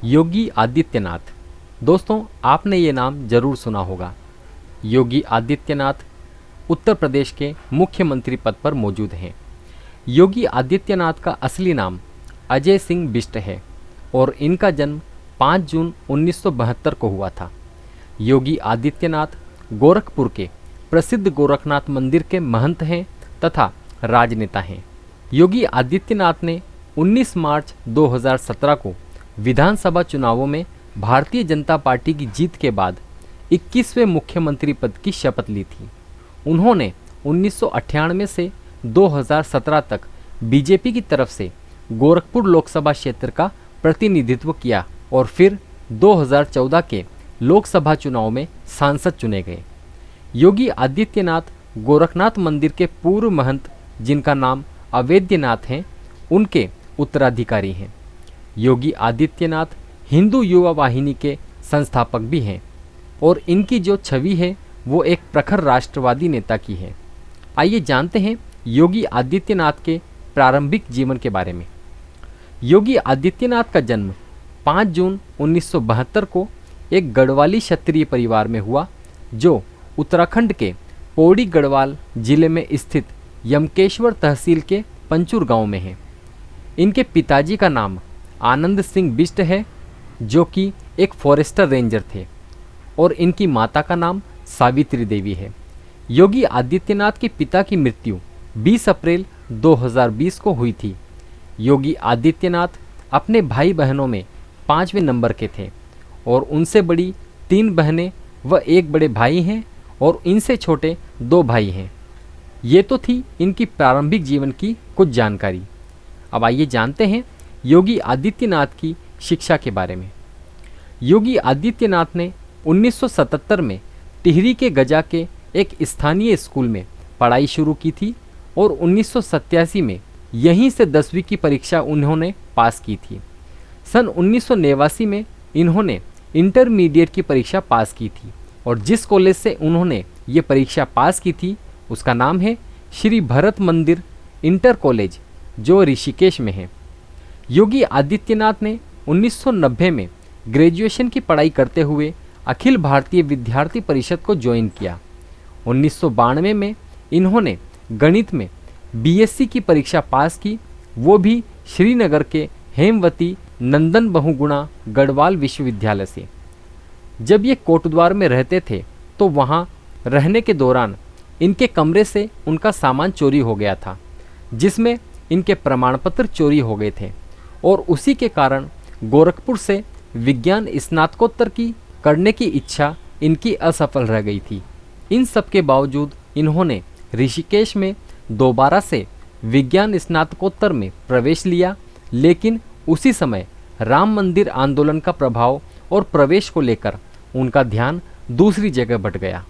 योगी आदित्यनाथ। दोस्तों, आपने ये नाम जरूर सुना होगा। योगी आदित्यनाथ उत्तर प्रदेश के मुख्यमंत्री पद पर मौजूद हैं। योगी आदित्यनाथ का असली नाम अजय सिंह बिष्ट है और इनका जन्म 5 जून 1972 को हुआ था। योगी आदित्यनाथ गोरखपुर के प्रसिद्ध गोरखनाथ मंदिर के महंत हैं तथा राजनेता हैं। योगी आदित्यनाथ ने 19 मार्च 2017 को विधानसभा चुनावों में भारतीय जनता पार्टी की जीत के बाद 21वें मुख्यमंत्री पद की शपथ ली थी। उन्होंने 1998 से 2017 तक बीजेपी की तरफ से गोरखपुर लोकसभा क्षेत्र का प्रतिनिधित्व किया और फिर 2014 के लोकसभा चुनाव में सांसद चुने गए। योगी आदित्यनाथ गोरखनाथ मंदिर के पूर्व महंत, जिनका नाम अवैद्यनाथ हैं, उनके उत्तराधिकारी हैं। योगी आदित्यनाथ हिंदू युवा वाहिनी के संस्थापक भी हैं और इनकी जो छवि है वो एक प्रखर राष्ट्रवादी नेता की है। आइए जानते हैं योगी आदित्यनाथ के प्रारंभिक जीवन के बारे में। योगी आदित्यनाथ का जन्म 5 जून 1972 को एक गढ़वाली क्षत्रिय परिवार में हुआ, जो उत्तराखंड के पौड़ी गढ़वाल जिले में स्थित यमकेश्वर तहसील के पंचुर गांव में है। इनके पिताजी का नाम आनंद सिंह बिष्ट है, जो कि एक फॉरेस्टर रेंजर थे, और इनकी माता का नाम सावित्री देवी है। योगी आदित्यनाथ के पिता की मृत्यु 20 अप्रैल 2020 को हुई थी। योगी आदित्यनाथ अपने भाई बहनों में 5वें नंबर के थे और उनसे बड़ी 3 बहनें व 1 बड़े भाई हैं और इनसे छोटे 2 भाई हैं। ये तो थी इनकी प्रारंभिक जीवन की कुछ जानकारी। अब आइए जानते हैं योगी आदित्यनाथ की शिक्षा के बारे में। योगी आदित्यनाथ ने 1977 में टिहरी के गजा के एक स्थानीय स्कूल में पढ़ाई शुरू की थी और 1987 में यहीं से 10वीं की परीक्षा उन्होंने पास की थी। सन 1989 में इन्होंने इंटरमीडिएट की परीक्षा पास की थी और जिस कॉलेज से उन्होंने ये परीक्षा पास की थी उसका नाम है श्री भरत मंदिर इंटर कॉलेज, जो ऋषिकेश में है। योगी आदित्यनाथ ने 1990 में ग्रेजुएशन की पढ़ाई करते हुए अखिल भारतीय विद्यार्थी परिषद को ज्वाइन किया। 1992 में इन्होंने गणित में बीएससी की परीक्षा पास की, वो भी श्रीनगर के हेमवती नंदन बहुगुणा गढ़वाल विश्वविद्यालय से। जब ये कोटद्वार में रहते थे तो वहाँ रहने के दौरान इनके कमरे से उनका सामान चोरी हो गया था, जिसमें इनके प्रमाण पत्र चोरी हो गए थे और उसी के कारण गोरखपुर से विज्ञान स्नातकोत्तर की करने की इच्छा इनकी असफल रह गई थी। इन सब के बावजूद इन्होंने ऋषिकेश में दोबारा से विज्ञान स्नातकोत्तर में प्रवेश लिया, लेकिन उसी समय राम मंदिर आंदोलन का प्रभाव और प्रवेश को लेकर उनका ध्यान दूसरी जगह भट गया।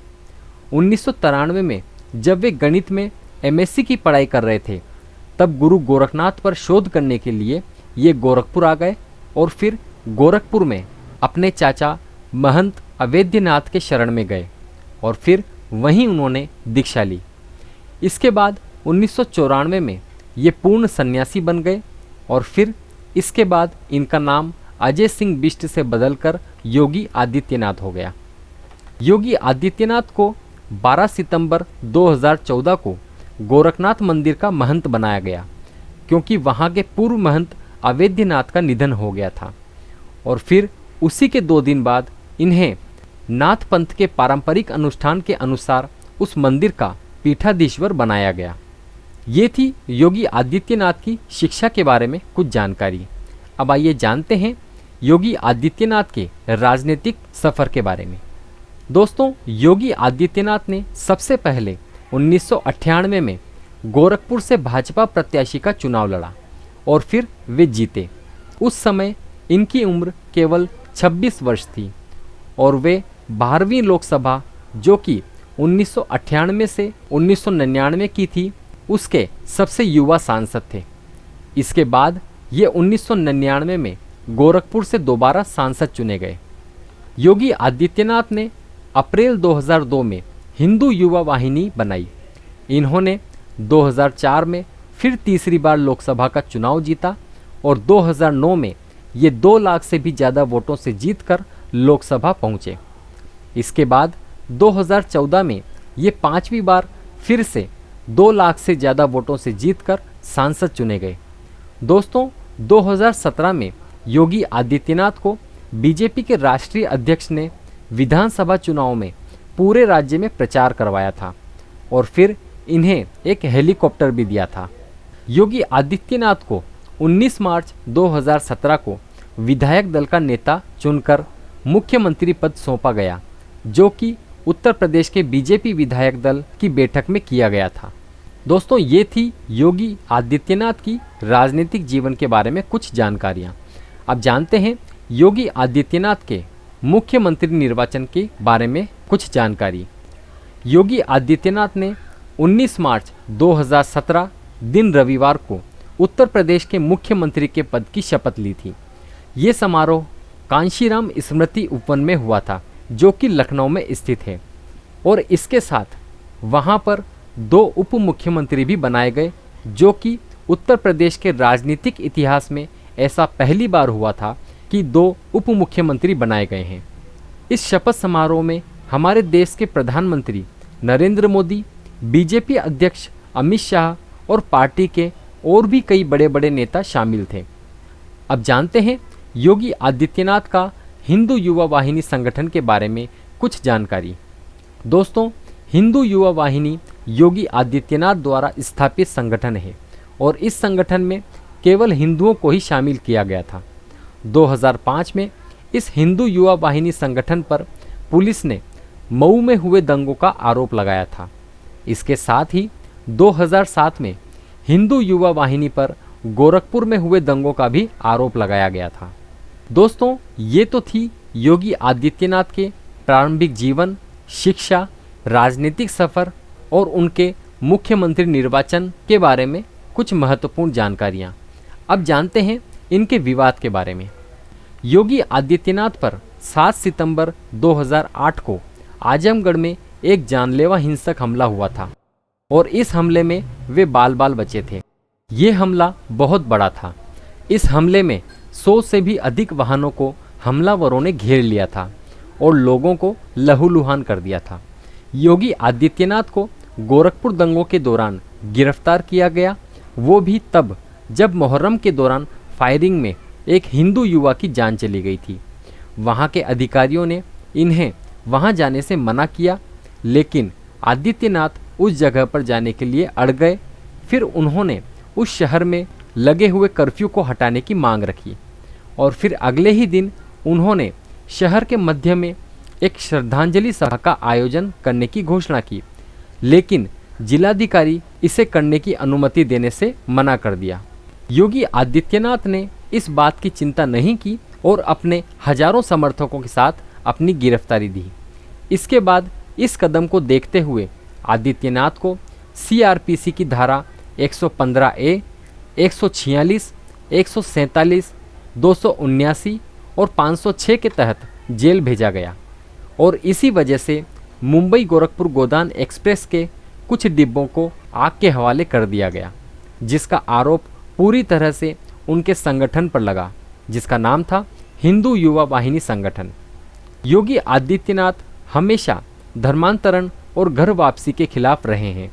1993 में जब वे गणित में एमएससी की पढ़ाई कर रहे थे, तब गुरु गोरखनाथ पर शोध करने के लिए ये गोरखपुर आ गए और फिर गोरखपुर में अपने चाचा महंत अवैद्यनाथ के शरण में गए और फिर वहीं उन्होंने दीक्षा ली। इसके बाद 1994 में ये पूर्ण सन्यासी बन गए और फिर इसके बाद इनका नाम अजय सिंह बिष्ट से बदलकर योगी आदित्यनाथ हो गया। योगी आदित्यनाथ को 12 सितंबर 2014 को गोरखनाथ मंदिर का महंत बनाया गया, क्योंकि वहाँ के पूर्व महंत अवैद्यनाथ का निधन हो गया था और फिर उसी के 2 दिन बाद इन्हें नाथ पंथ के पारंपरिक अनुष्ठान के अनुसार उस मंदिर का पीठाधीश्वर बनाया गया। ये थी योगी आदित्यनाथ की शिक्षा के बारे में कुछ जानकारी। अब आइए जानते हैं योगी आदित्यनाथ के राजनीतिक सफर के बारे में। दोस्तों, योगी आदित्यनाथ ने सबसे पहले 1998 में गोरखपुर से भाजपा प्रत्याशी का चुनाव लड़ा और फिर वे जीते। उस समय इनकी उम्र केवल 26 वर्ष थी और वे 12वीं लोकसभा, जो कि 1998 से 1999 की थी, उसके सबसे युवा सांसद थे। इसके बाद ये 1999 में गोरखपुर से दोबारा सांसद चुने गए। योगी आदित्यनाथ ने अप्रैल 2002 में हिंदू युवा वाहिनी बनाई। इन्होंने 2004 में फिर तीसरी बार लोकसभा का चुनाव जीता और 2009 में ये 2 लाख से भी ज़्यादा वोटों से जीतकर लोकसभा पहुँचे। इसके बाद 2014 में ये 5वीं बार फिर से 2 लाख से ज़्यादा वोटों से जीतकर सांसद चुने गए। दोस्तों 2017 में योगी आदित्यनाथ को बीजेपी के राष्ट्रीय अध्यक्ष ने विधानसभा चुनाव में पूरे राज्य में प्रचार करवाया था और फिर इन्हें एक हेलीकॉप्टर भी दिया था। योगी आदित्यनाथ को 19 मार्च 2017 को विधायक दल का नेता चुनकर मुख्यमंत्री पद सौंपा गया, जो कि उत्तर प्रदेश के बीजेपी विधायक दल की बैठक में किया गया था। दोस्तों ये थी योगी आदित्यनाथ की राजनीतिक जीवन के बारे में कुछ जानकारियाँ। अब जानते हैं योगी आदित्यनाथ के मुख्यमंत्री निर्वाचन के बारे में कुछ जानकारी। योगी आदित्यनाथ ने 19 मार्च 2017 दिन रविवार को उत्तर प्रदेश के मुख्यमंत्री के पद की शपथ ली थी। ये समारोह कांशीराम स्मृति उपवन में हुआ था, जो कि लखनऊ में स्थित है, और इसके साथ वहाँ पर 2 उप मुख्यमंत्री भी बनाए गए, जो कि उत्तर प्रदेश के राजनीतिक इतिहास में ऐसा पहली बार हुआ था कि 2 उप मुख्यमंत्री बनाए गए हैं। इस शपथ समारोह में हमारे देश के प्रधानमंत्री नरेंद्र मोदी, बीजेपी अध्यक्ष अमित शाह और पार्टी के और भी कई बड़े बड़े नेता शामिल थे। अब जानते हैं योगी आदित्यनाथ का हिंदू युवा वाहिनी संगठन के बारे में कुछ जानकारी। दोस्तों हिंदू युवा वाहिनी योगी आदित्यनाथ द्वारा स्थापित संगठन है और इस संगठन में केवल हिंदुओं को ही शामिल किया गया था। 2005 में इस हिंदू युवा वाहिनी संगठन पर पुलिस ने मऊ में हुए दंगों का आरोप लगाया था। इसके साथ ही 2007 में हिंदू युवा वाहिनी पर गोरखपुर में हुए दंगों का भी आरोप लगाया गया था। दोस्तों ये तो थी योगी आदित्यनाथ के प्रारंभिक जीवन, शिक्षा, राजनीतिक सफ़र और उनके मुख्यमंत्री निर्वाचन के बारे में कुछ महत्वपूर्ण जानकारियाँ। अब जानते हैं इनके विवाद के बारे में। योगी आदित्यनाथ पर 7 सितंबर 2008 को आजमगढ़ में एक जानलेवा हिंसक हमला हुआ था और इस हमले में वे बाल बाल बचे थे। ये हमला बहुत बड़ा था। इस हमले में 100 से भी अधिक वाहनों को हमलावरों ने घेर लिया था और लोगों को लहूलुहान कर दिया था। योगी आदित्यनाथ को गोरखपुर दंगों के दौरान गिरफ्तार किया गया, वो भी तब जब मुहर्रम के दौरान फायरिंग में एक हिंदू युवा की जान चली गई थी। वहाँ के अधिकारियों ने इन्हें वहाँ जाने से मना किया, लेकिन आदित्यनाथ उस जगह पर जाने के लिए अड़ गए। फिर उन्होंने उस शहर में लगे हुए कर्फ्यू को हटाने की मांग रखी और फिर अगले ही दिन उन्होंने शहर के मध्य में एक श्रद्धांजलि सभा का आयोजन करने की घोषणा की, लेकिन जिलाधिकारी इसे करने की अनुमति देने से मना कर दिया। योगी आदित्यनाथ ने इस बात की चिंता नहीं की और अपने हजारों समर्थकों के साथ अपनी गिरफ्तारी दी। इसके बाद इस कदम को देखते हुए आदित्यनाथ को CRPC की धारा 115A, 146, 147, 279 और 506 के तहत जेल भेजा गया और इसी वजह से मुंबई गोरखपुर गोदान एक्सप्रेस के कुछ डिब्बों को आग के हवाले कर दिया गया, जिसका आरोप पूरी तरह से उनके संगठन पर लगा, जिसका नाम था हिंदू युवा वाहिनी संगठन। योगी आदित्यनाथ हमेशा धर्मांतरण और घर वापसी के खिलाफ रहे हैं,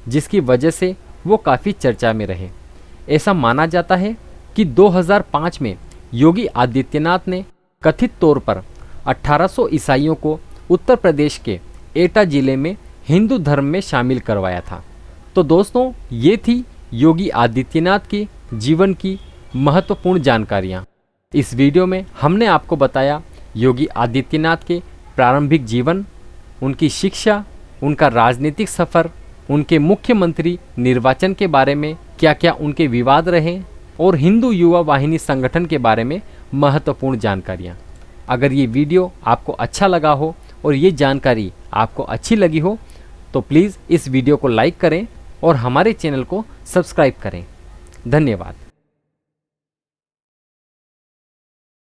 जिसकी वजह से वो काफ़ी चर्चा में रहे। ऐसा माना जाता है कि 2005 में योगी आदित्यनाथ ने कथित तौर पर 1800 ईसाइयों को उत्तर प्रदेश के एटा जिले में हिंदू धर्म में शामिल करवाया था। तो दोस्तों ये थी योगी आदित्यनाथ के जीवन की महत्वपूर्ण जानकारियाँ। इस वीडियो में हमने आपको बताया योगी आदित्यनाथ के प्रारंभिक जीवन, उनकी शिक्षा, उनका राजनीतिक सफ़र, उनके मुख्यमंत्री निर्वाचन के बारे में क्या क्या उनके विवाद रहे और हिंदू युवा वाहिनी संगठन के बारे में महत्वपूर्ण जानकारियाँ। अगर ये वीडियो आपको अच्छा लगा हो और ये जानकारी आपको अच्छी लगी हो तो प्लीज़ इस वीडियो को लाइक करें और हमारे चैनल को सब्सक्राइब करें। धन्यवाद।